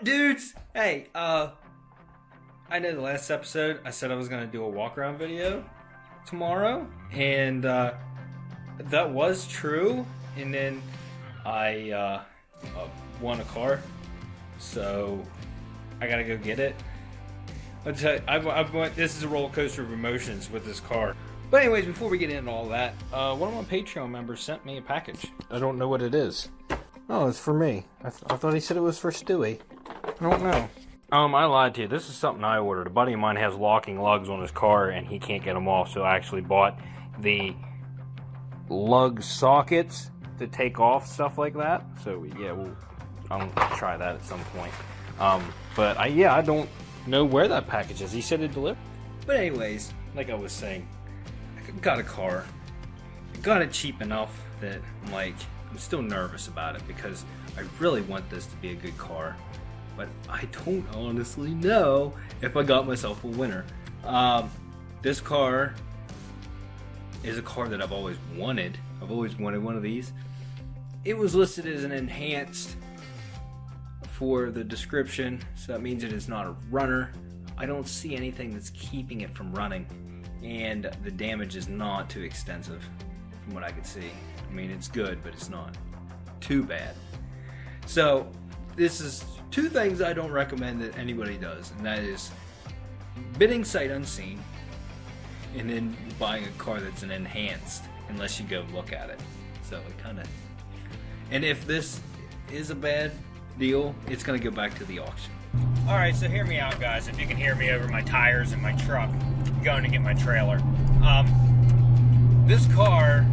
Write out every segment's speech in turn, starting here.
up, dudes? Hey, I know the last episode I said I was gonna do a walk around video tomorrow, and that was true. And then I won a car, so I gotta go get it. I'll tell you, this is a roller coaster of emotions with this car. But anyways, before we get into all that, one of my Patreon members sent me a package. I don't know what it is. Oh, it's for me. I thought he said it was for Stewie. I don't know. I lied to you. This is something I ordered. A buddy of mine has locking lugs on his car, and he can't get them off, so I actually bought the lug sockets to take off stuff like that. So, yeah, I'm gonna try that at some point. But, I don't know where that package is. He said it delivered. But anyways, like I was saying, I got a car. I got it cheap enough that I'm still nervous about it because I really want this to be a good car, but I don't honestly know if I got myself a winner. This car is a car that I've always wanted. I've always wanted one of these. It was listed as an enhanced for the description, so that means it is not a runner. I don't see anything that's keeping it from running, and the damage is not too extensive from what I could see. I mean, it's good, but it's not too bad. So this is two things I don't recommend that anybody does, and that is bidding sight unseen and then buying a car that's an enhanced unless you go look at it. So it kind of, and if this is a bad deal, it's going to go back to the auction. Alright, so hear me out, guys. If you can hear me over my tires in my truck, I'm going to get my trailer. This car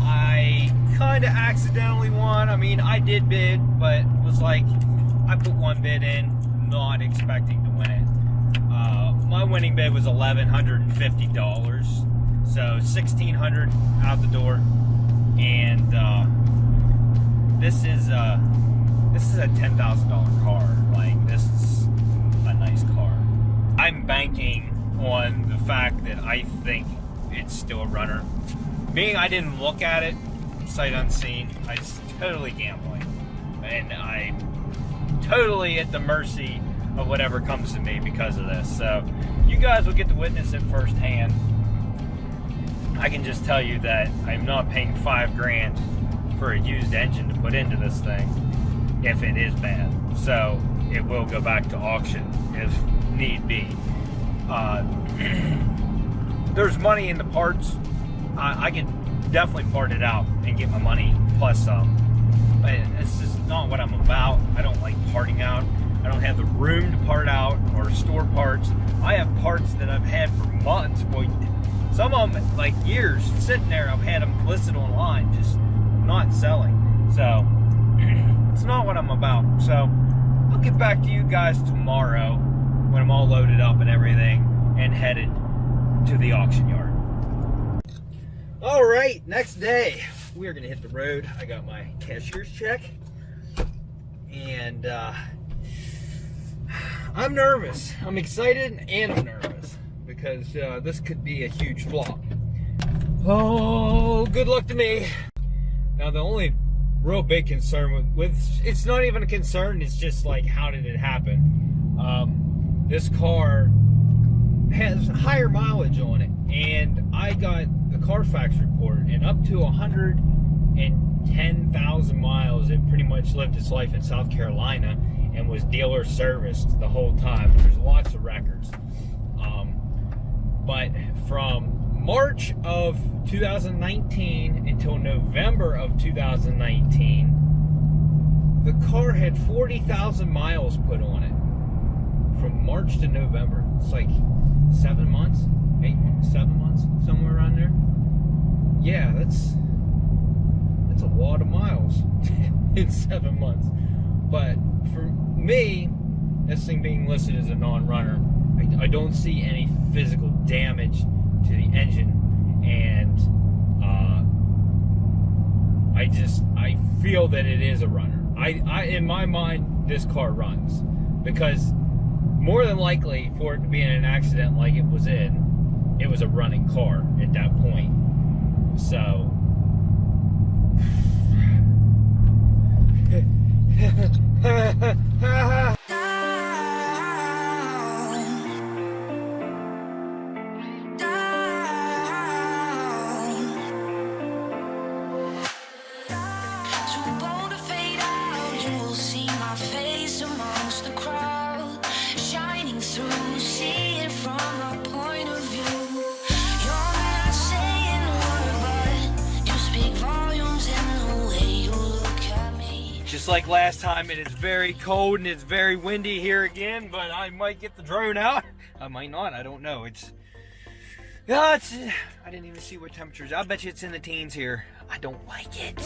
I kind of accidentally won. I mean, I did bid, but was like, I put one bid in, not expecting to win it. My winning bid was $1,150, so $1,600 out the door, and this is a $10,000 car. Like, this is a nice car. I'm banking on the fact that I think it's still a runner. Being I didn't look at it sight unseen, I just totally gambling, and I'm totally at the mercy of whatever comes to me because of this. So you guys will get to witness it firsthand. I can just tell you that I'm not paying $5,000 for a used engine to put into this thing if it is bad. So it will go back to auction if need be. There's money in the parts. I can definitely part it out and get my money plus some. But it's just not what I'm about. I don't like parting out. I don't have the room to part out or store parts. I have parts that I've had for months. Well, some of them, like years, sitting there. I've had them listed online, just not selling. So it's not what I'm about. So I'll get back to you guys tomorrow when I'm all loaded up and everything and headed to the auction yard. All right, next day, we are gonna hit the road. I got my cashier's check, and I'm nervous. I'm excited and I'm nervous because this could be a huge flop. Oh, good luck to me. Now, the only real big concern with it's not even a concern, it's just like, how did it happen? This car has higher mileage on it, and I got the Carfax report, and up to 110,000 miles, it pretty much lived its life in South Carolina and was dealer serviced the whole time. There's lots of records. But from March of 2019 until November of 2019, the car had 40,000 miles put on it. From March to November. It's like 7 months, 8 months, 7 months, somewhere around there. Yeah, that's a lot of miles in 7 months. But for me, this thing being listed as a non-runner, I don't see any physical damage to the engine, and I feel that it is a runner. I in my mind, this car runs, because more than likely, for it to be in an accident like it was in, it was a running car at that point. So just like last time, it is very cold and it's very windy here again, but I might get the drone out. I might not, I don't know. I didn't even see what temperatures. I'll bet you it's in the teens here. I don't like it.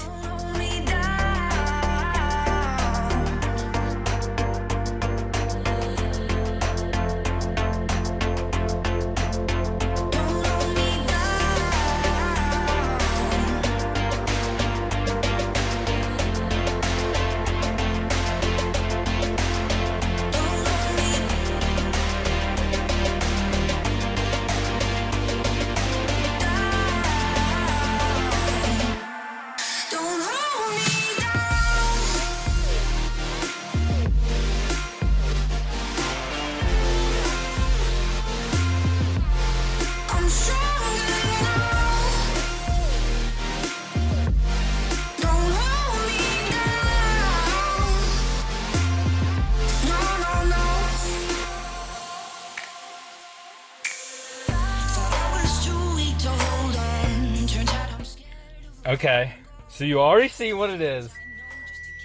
Okay, so you already see what it is.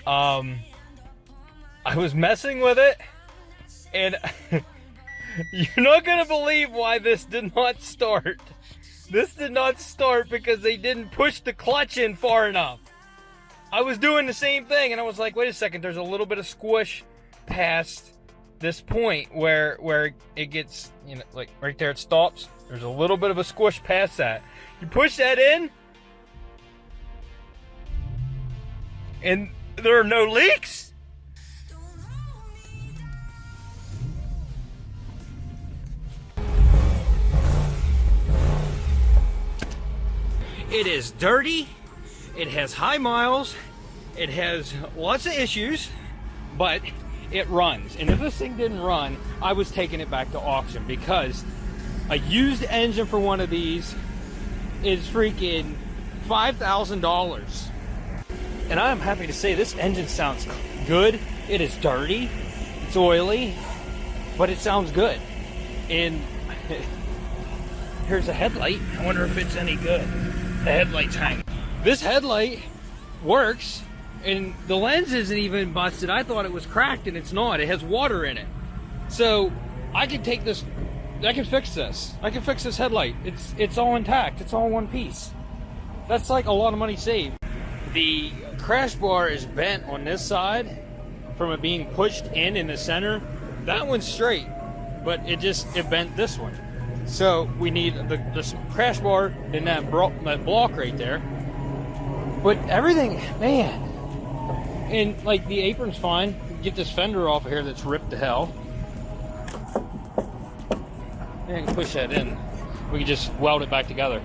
I was messing with it, and you're not gonna believe why this did not start. This did not start because they didn't push the clutch in far enough. I was doing the same thing, and I was like, wait a second, there's a little bit of squish past this point where it gets, you know, like right there it stops. There's a little bit of a squish past that. You push that in, and there are no leaks. It is dirty, it has high miles, it has lots of issues, but it runs. And if this thing didn't run, I was taking it back to auction, because a used engine for one of these is freaking $5,000. And I'm happy to say this engine sounds good. It is dirty, it's oily, but it sounds good. And here's a headlight. I wonder if it's any good. The headlight's hanging. This headlight works, and the lens isn't even busted. I thought it was cracked, and it's not. It has water in it. So I can take this, I can fix this. I can fix this headlight. It's all intact. It's all one piece. That's like a lot of money saved. The crash bar is bent on this side from it being pushed in the center. That one's straight, but it bent this one. So we need the crash bar and that block right there. But everything, man, and like the apron's fine. Get this fender off of here that's ripped to hell. And I can push that in. We can just weld it back together.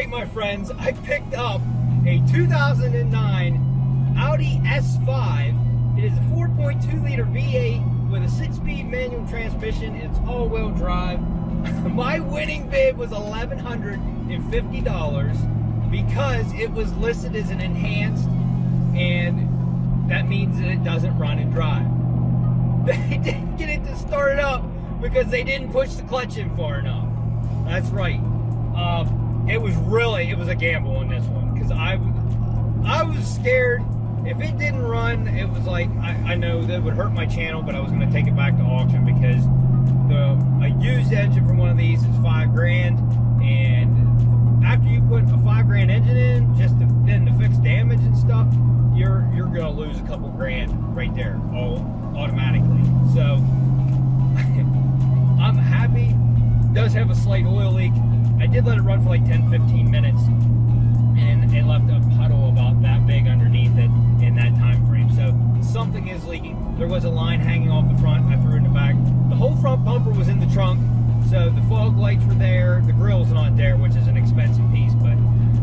My friends, I picked up a 2009 Audi S5. It is a 4.2 liter V8 with a 6-speed manual transmission. It's all-wheel drive. My winning bid was $1,150 because it was listed as an enhanced, and that means that it doesn't run and drive. They didn't get it to start up because they didn't push the clutch in far enough. That's right. It was a gamble on this one, because I was scared. If it didn't run, it was like, I know that would hurt my channel, but I was going to take it back to auction, because a used engine for one of these is $5,000, and after you put a $5,000 engine in, just to fix damage and stuff, you're going to lose a couple grand right there, all automatically. So I'm happy. It does have a slight oil leak. I did let it run for like 10-15 minutes, and it left a puddle about that big underneath it in that time frame. So something is leaking. There was a line hanging off the front. I threw it in the back. The whole front bumper was in the trunk, so the fog lights were there. The grill's not there, which is an expensive piece, but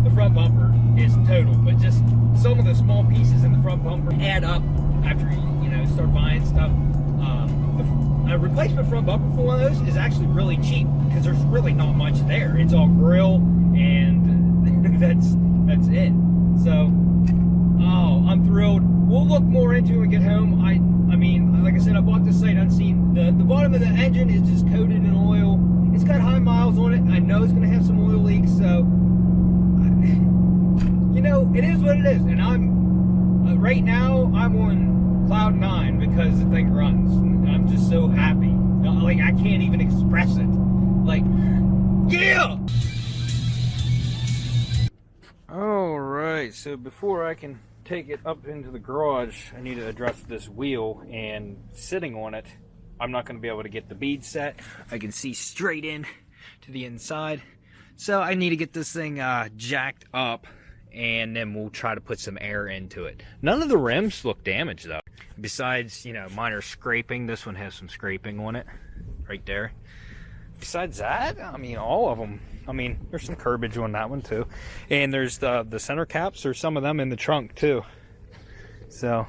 the front bumper is total. But just some of the small pieces in the front bumper add up after you start buying stuff. a replacement front bumper for one of those is actually really cheap because there's really not much there. It's all grill and that's it. So, oh, I'm thrilled. We'll look more into it when we get home. I mean, like I said, I bought this sight unseen. The bottom of the engine is just coated in oil. It's got high miles on it. I know it's going to have some oil leaks, so you know, it is what it is. And I'm right now I'm on cloud 9 because the thing runs. I'm just so happy. Like, I can't even express it. Like, yeah. All right, so before I can take it up into the garage, I need to address this wheel, and sitting on it, I'm not going to be able to get the bead set. I can see straight in to the inside. So I need to get this thing jacked up, and then we'll try to put some air into it. None of the rims look damaged, though. Besides, you know, minor scraping. This one has some scraping on it, right there. Besides that, I mean, all of them. I mean, there's some curbage on that one, too. And there's the center caps, or some of them in the trunk, too. So,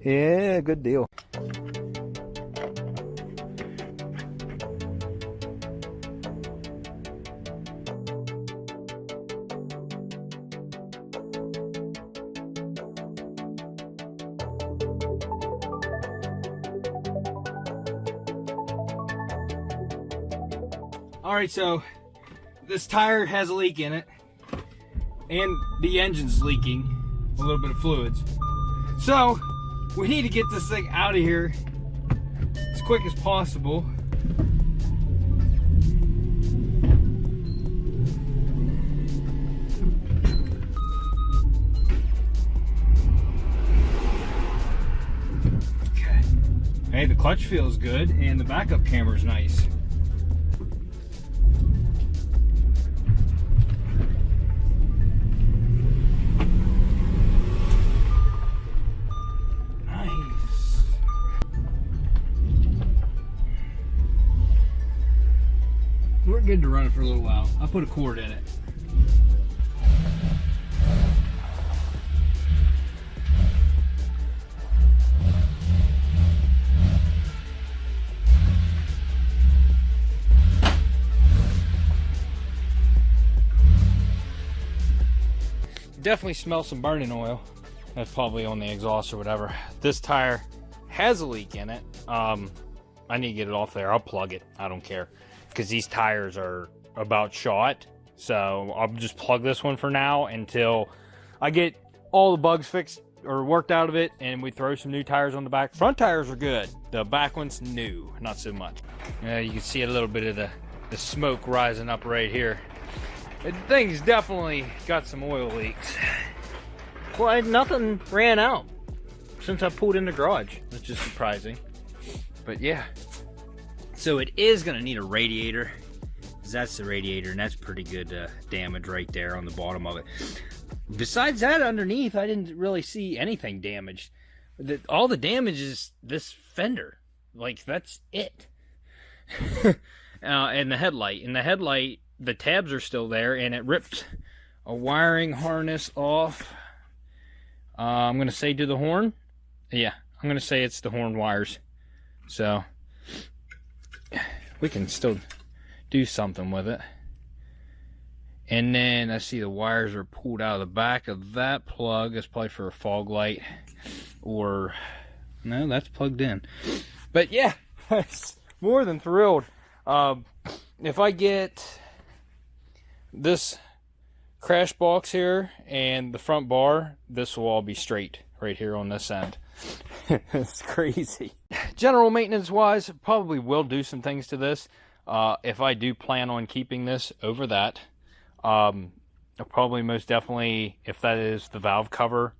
yeah, good deal. Alright, so this tire has a leak in it, and the engine's leaking a little bit of fluids. So we need to get this thing out of here as quick as possible. Okay. Hey, the clutch feels good, and the backup camera's nice. We're good to run it for a little while. I'll put a cord in it. Definitely smell some burning oil. That's probably on the exhaust or whatever. This tire has a leak in it. I need to get it off there. I'll plug it. I don't care, because these tires are about shot. So I'll just plug this one for now until I get all the bugs fixed or worked out of it, and we throw some new tires on the back. Front tires are good. The back one's new, not so much. You can see a little bit of the smoke rising up right here. The thing's definitely got some oil leaks. Well, nothing ran out since I pulled in the garage, which is surprising. But yeah. So it is going to need a radiator, because that's the radiator, and that's pretty good damage right there on the bottom of it. Besides that, underneath, I didn't really see anything damaged. All the damage is this fender. Like, that's it. And the headlight. In the headlight, the tabs are still there, and it ripped a wiring harness off. I'm going to say to the horn. Yeah, I'm going to say it's the horn wires. So we can still do something with it. And then I see the wires are pulled out of the back of that plug. That's probably for a fog light, or no, that's plugged in. But yeah, that's more than thrilled. If I get this crash box here and the front bar, this will all be straight right here on this end. It's crazy. General maintenance wise, probably will do some things to this. If I do plan on keeping this over that, I'll probably most definitely, if that is the valve cover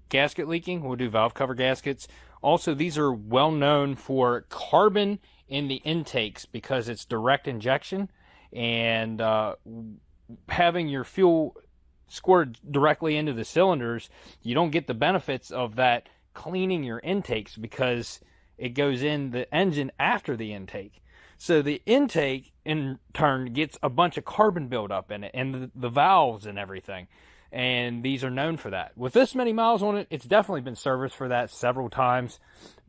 gasket leaking, we'll do valve cover gaskets. Also, these are well known for carbon in the intakes because it's direct injection, and having your fuel squirted directly into the cylinders, you don't get the benefits of that cleaning your intakes because it goes in the engine after the intake. So the intake in turn gets a bunch of carbon buildup in it, and the valves and everything. and these are known for that. With this many miles on it, it's definitely been serviced for that several times,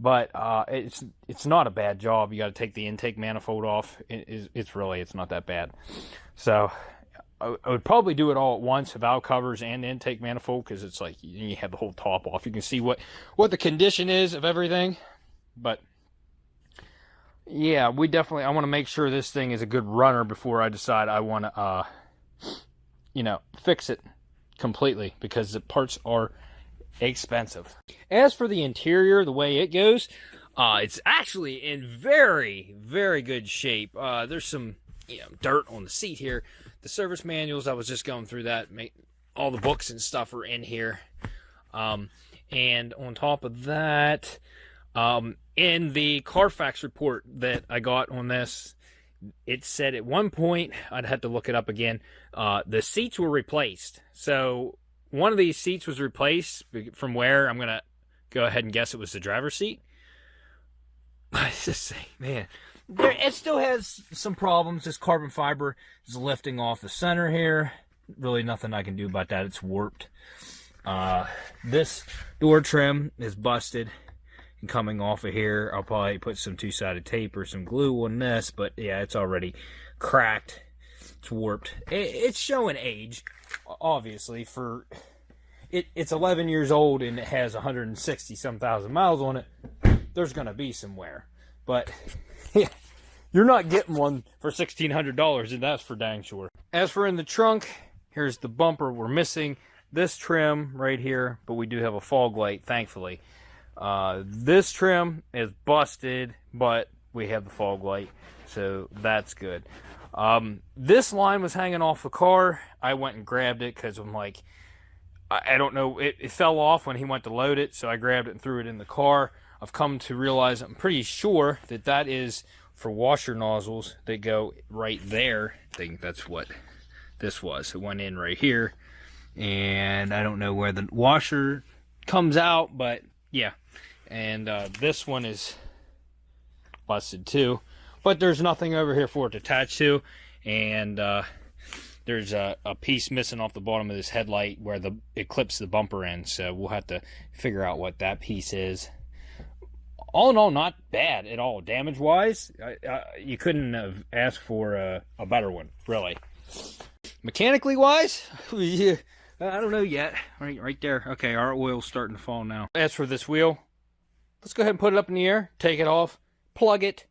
but it's not a bad job. You got to take the intake manifold off. It's not that bad. So I would probably do it all at once, valve covers and the intake manifold, because it's like you have the whole top off. You can see what the condition is of everything. But yeah, I want to make sure this thing is a good runner before I decide I want to fix it completely, because the parts are expensive. As for the interior, the way it goes, it's actually in very, very good shape. There's some dirt on the seat here. The service manuals, I was just going through that. All the books and stuff are in here. And on top of that, in the Carfax report that I got on this, it said at one point, I'd have to look it up again, the seats were replaced. So one of these seats was replaced from where I'm going to go ahead and guess it was the driver's seat. I just say, man, it still has some problems. This carbon fiber is lifting off the center here. Really nothing I can do about that. It's warped. This door trim is busted and coming off of here. I'll probably put some two-sided tape or some glue on this, but yeah, it's already cracked. It's warped. It's showing age, obviously. It's 11 years old and it has 160-some thousand miles on it. There's going to be some wear. But yeah, you're not getting one for $1,600, and that's for dang sure. As for in the trunk, here's the bumper. We're missing this trim right here, but we do have a fog light, thankfully. This trim is busted, but we have the fog light, so that's good. This line was hanging off the car. I went and grabbed it because I'm like, I don't know, it fell off when he went to load it, so I grabbed it and threw it in the car. I've come to realize, I'm pretty sure that is for washer nozzles that go right there. I think that's what this was. It went in right here, and I don't know where the washer comes out, but yeah. And this one is busted too, but there's nothing over here for it to attach to, and there's a piece missing off the bottom of this headlight where it clips the bumper in, so we'll have to figure out what that piece is. All in all, not bad at all. Damage-wise, you couldn't have asked for a better one, really. Mechanically-wise, I don't know yet. Right there. Okay, our oil's starting to fall now. As for this wheel, let's go ahead and put it up in the air, take it off, plug it,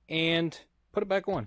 and put it back on.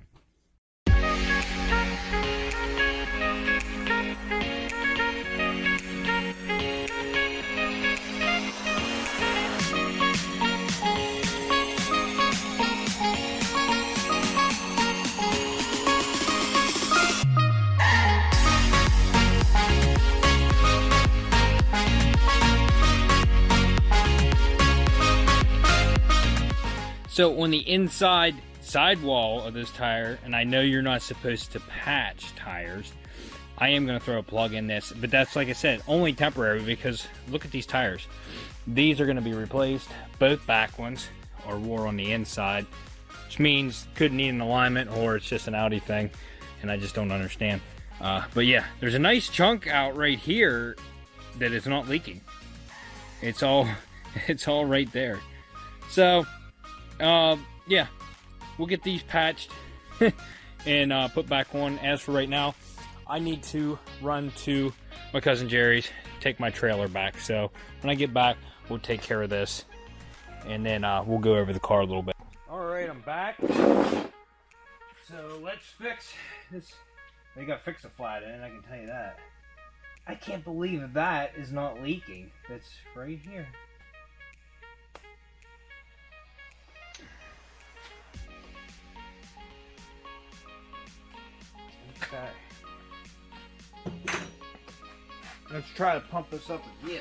So on the inside sidewall of this tire, and I know you're not supposed to patch tires, I am going to throw a plug in this, but that's, like I said, only temporary, because look at these tires. These are going to be replaced. Both back ones are wore on the inside, which means could need an alignment, or it's just an Audi thing, and I just don't understand. But yeah, there's a nice chunk out right here that is not leaking. It's all right there. So yeah, we'll get these patched and put back on. As for right now, I need to run to my cousin Jerry's, take my trailer back. So when I get back, we'll take care of this, and then we'll go over the car a little bit. Alright, I'm back. So let's fix this. They got Fix-A-Flat in, I can tell you that. I can't believe that is not leaking. It's right here. Okay. Let's try to pump this up again.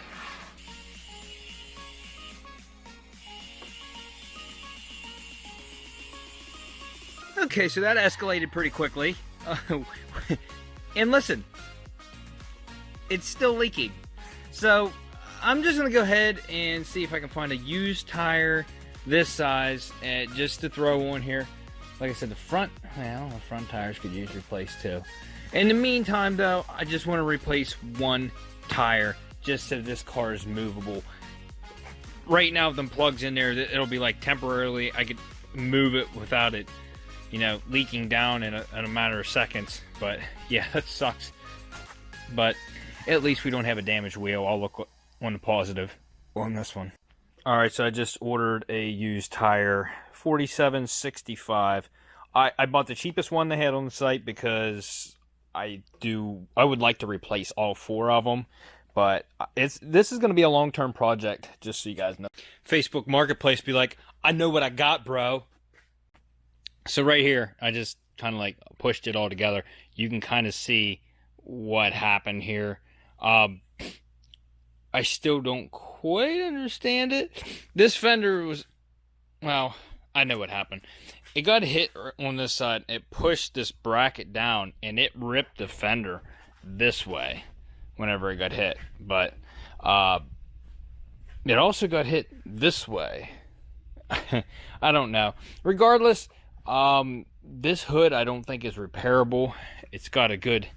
Okay, so that escalated pretty quickly. And listen, it's still leaking. So I'm just going to go ahead and see if I can find a used tire this size just to throw on here. Like I said, the front tires could use replaced too. In the meantime, though, I just want to replace one tire just so this car is movable. Right now, with them plugs in there, it'll be like temporarily. I could move it without it, you know, leaking down in a matter of seconds. But yeah, that sucks. But at least we don't have a damaged wheel. I'll look on the positive on this one. All right, so I just ordered a used tire, 47.65. I bought the cheapest one they had on the site because I would like to replace all 4 of them, but this is going to be a long-term project, just so you guys know. Facebook Marketplace be like, I know what I got, bro. So right here, I just kind of like pushed it all together. You can kind of see what happened here. I still don't quite understand it. This fender was, well, I know what happened. It got hit on this side. It pushed this bracket down, and it ripped the fender this way whenever it got hit. But it also got hit this way. I don't know. Regardless, this hood I don't think is repairable. It's got a good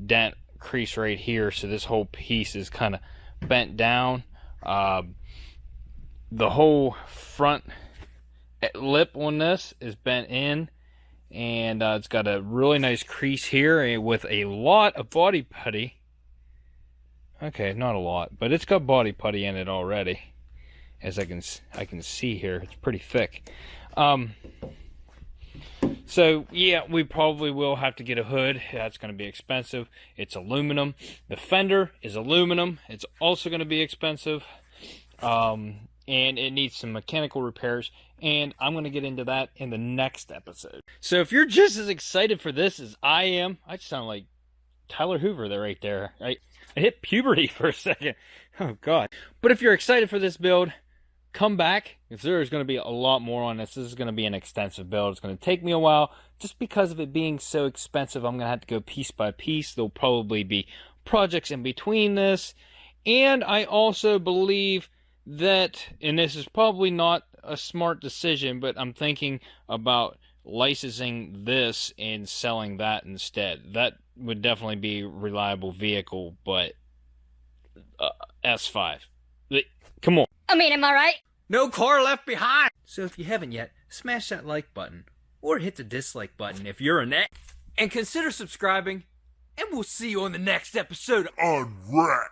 dent crease right here, so this whole piece is kind of bent down. The whole front lip on this is bent in, and it's got a really nice crease here with a lot of body putty. Okay, not a lot, but it's got body putty in it already, as I can see here. It's pretty thick. So yeah, we probably will have to get a hood. That's going to be expensive. It's aluminum. The fender is aluminum. It's also going to be expensive. And it needs some mechanical repairs, and I'm going to get into that in the next episode. So if you're just as excited for this as I am, I just sound like Tyler Hoover there right there. I hit puberty for a second. Oh, God. But if you're excited for this build, come back, because there's going to be a lot more on this. This is going to be an extensive build. It's going to take me a while. Just because of it being so expensive, I'm going to have to go piece by piece. There'll probably be projects in between this. And I also believe that, and this is probably not a smart decision, but I'm thinking about licensing this and selling that instead. That would definitely be a reliable vehicle, but S5. Come on. I mean, am I right? No car left behind. So if you haven't yet, smash that like button or hit the dislike button if you're a net, and consider subscribing, and we'll see you on the next episode on Wreck.